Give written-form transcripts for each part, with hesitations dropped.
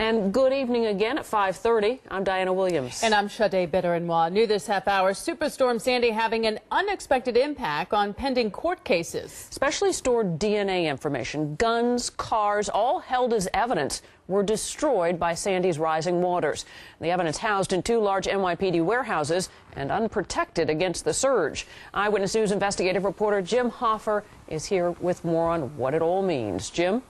And good evening again at 5:30. I'm Diana Williams. And I'm Sade Bitter-Noir. New this half hour, Superstorm Sandy having an unexpected impact on pending court cases. Specially stored DNA information, guns, cars, all held as evidence, were destroyed by Sandy's rising waters. The evidence housed in two large NYPD warehouses and unprotected against the surge. Eyewitness News investigative reporter Jim Hoffer is here with more on what it all means. Jim?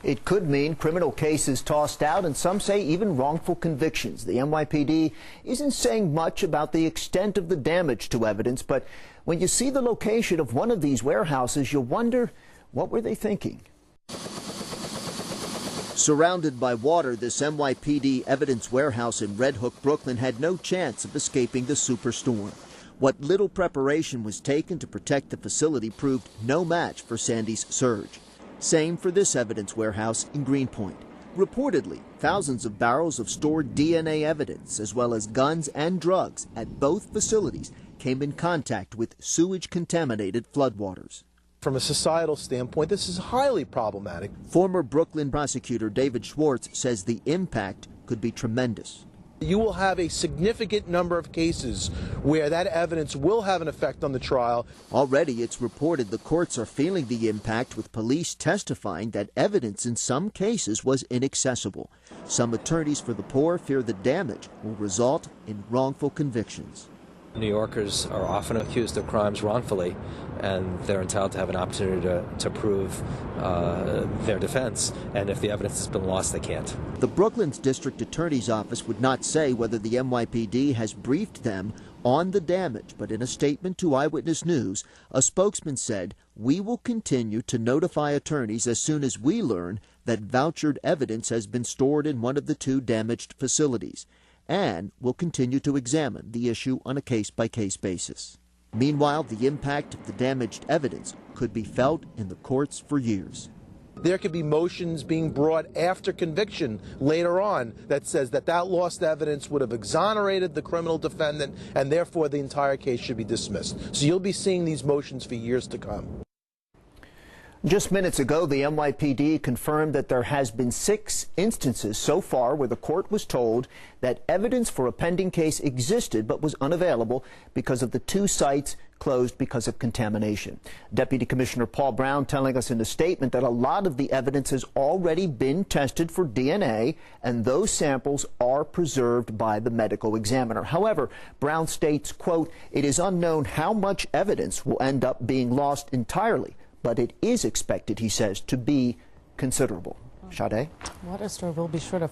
It could mean criminal cases tossed out, and some say even wrongful convictions. The NYPD isn't saying much about the extent of the damage to evidence, but when you see the location of one of these warehouses, you wonder, what were they thinking? Surrounded by water, this NYPD evidence warehouse in Red Hook, Brooklyn had no chance of escaping the superstorm. What little preparation was taken to protect the facility proved no match for Sandy's surge. Same for this evidence warehouse in Greenpoint. Reportedly, thousands of barrels of stored DNA evidence, as well as guns and drugs at both facilities, came in contact with sewage-contaminated floodwaters. From a societal standpoint, this is highly problematic. Former Brooklyn prosecutor David Schwartz says the impact could be tremendous. You will have a significant number of cases where that evidence will have an effect on the trial. Already, it's reported the courts are feeling the impact, with police testifying that evidence in some cases was inaccessible. Some attorneys for the poor fear the damage will result in wrongful convictions. New Yorkers are often accused of crimes wrongfully, and they're entitled to have an opportunity to prove their defense. And if the evidence has been lost, they can't. The Brooklyn's district attorney's office would not say whether the NYPD has briefed them on the damage, but in a statement to Eyewitness News, a spokesman said, "We will continue to notify attorneys as soon as we learn that vouchered evidence has been stored in one of the two damaged facilities, and will continue to examine the issue on a case-by-case basis." Meanwhile, the impact of the damaged evidence could be felt in the courts for years. There could be motions being brought after conviction later on that says that lost evidence would have exonerated the criminal defendant, and therefore the entire case should be dismissed. So you'll be seeing these motions for years to come. Just minutes ago, the NYPD confirmed that there has been 6 instances so far where the court was told that evidence for a pending case existed but was unavailable because of the 2 sites closed because of contamination. Deputy Commissioner Paul Brown telling us in a statement that a lot of the evidence has already been tested for DNA, and those samples are preserved by the medical examiner. However, Brown states, quote, "It is unknown how much evidence will end up being lost entirely, but it is expected," he says, "to be considerable." Sade? What a story. We'll be sure to